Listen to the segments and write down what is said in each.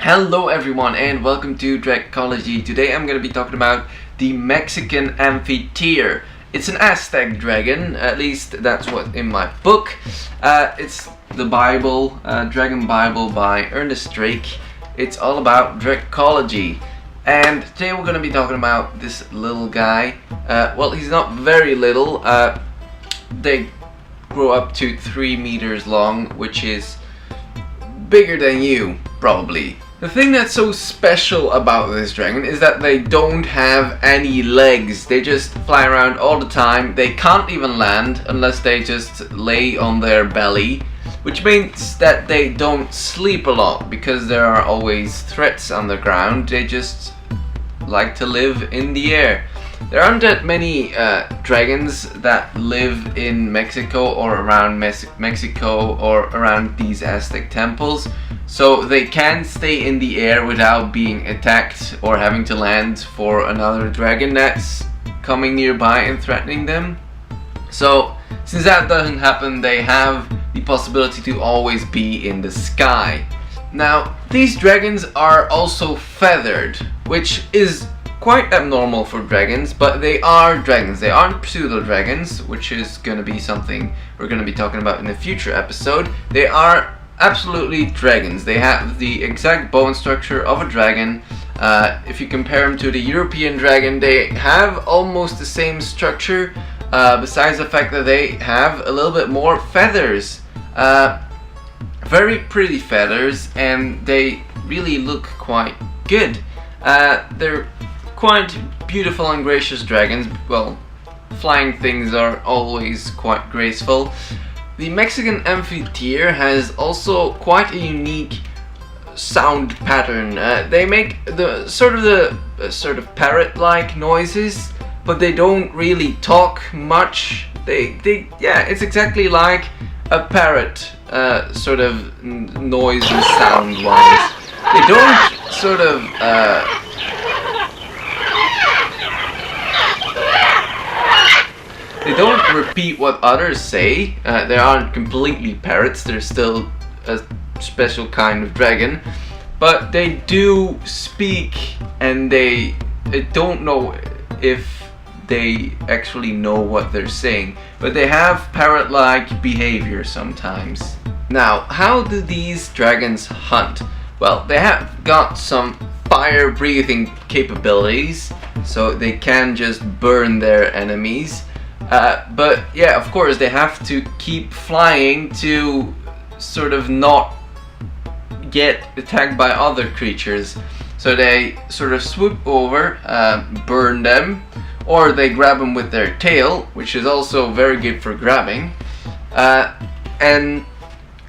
Hello everyone and welcome to Dracology. Today I'm going to be talking about the Mexican amphithere. It's an Aztec dragon, at least that's what in my book. It's the Bible, Dragon Bible by Ernest Drake. It's all about Dracology. And today we're going to be talking about this little guy. Well, he's not very little. They grow up to 3 meters long, which is bigger than you, probably. The thing that's so special about this dragon is that they don't have any legs. They just fly around all the time. They can't even land unless they just lay on their belly, which means that they don't sleep a lot because there are always threats on the ground. They just like to live in the air. There aren't that many dragons that live in Mexico or around Mexico or around these Aztec temples, so they can stay in the air without being attacked or having to land for another dragon that's coming nearby and threatening them. So since that doesn't happen, they have the possibility to always be in the sky. Now, these dragons are also feathered, which is quite abnormal for dragons, but they are dragons. They aren't pseudo dragons, which is going to be something we're going to be talking about in a future episode. They are absolutely dragons. They have the exact bone structure of a dragon. If you compare them to the European dragon, they have almost the same structure, besides the fact that they have a little bit more feathers. Very pretty feathers, and they really look quite good. They're quite beautiful and gracious dragons. Well, flying things are always quite graceful. The Mexican amphithere has also quite a unique sound pattern. They make the sort of parrot-like noises, but they don't really talk much. Yeah, it's exactly like a parrot sort of noise and sound-wise. They don't sort of they don't repeat what others say. They aren't completely parrots. They're still a special kind of dragon, but they do speak, and they don't know if they actually know what they're saying, but they have parrot-like behavior sometimes. Now, how do these dragons hunt? Well, they have got some fire-breathing capabilities, so they can just burn their enemies. But yeah, of course, they have to keep flying to sort of not get attacked by other creatures. So they sort of swoop over, burn them, or they grab them with their tail, which is also very good for grabbing. And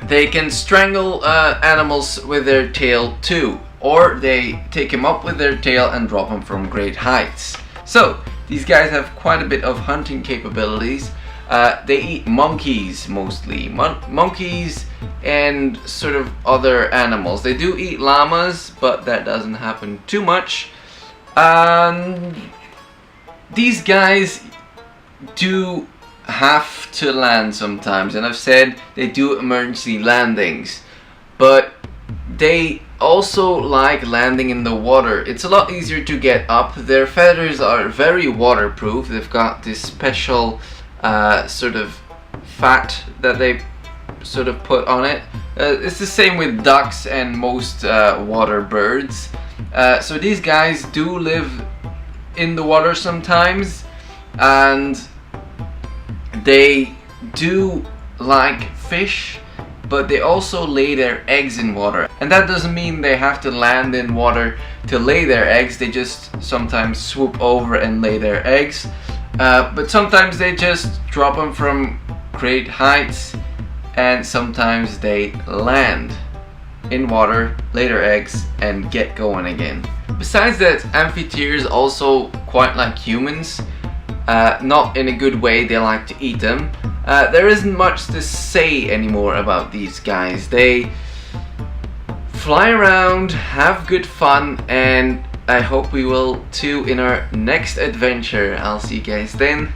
they can strangle animals with their tail too, or they take them up with their tail and drop them from great heights. So these guys have quite a bit of hunting capabilities. They eat monkeys mostly, monkeys and sort of other animals. They do eat llamas, but that doesn't happen too much. These guys do have to land sometimes, and I've said they do emergency landings, but they also like landing in the water. It's a lot easier to get up. Their feathers are very waterproof. They've got this special sort of fat that they sort of put on it. It's the same with ducks and most water birds. So these guys do live in the water sometimes, and they do like fish, but they also lay their eggs in water. And that doesn't mean they have to land in water to lay their eggs. They just sometimes swoop over and lay their eggs. But sometimes they just drop them from great heights, and sometimes they land in water, lay their eggs, and get going again. Besides that, amphitheres also quite like humans. Not in a good way. They like to eat them. There isn't much to say anymore about these guys. They fly around, have good fun, and I hope we will too in our next adventure. I'll see you guys then.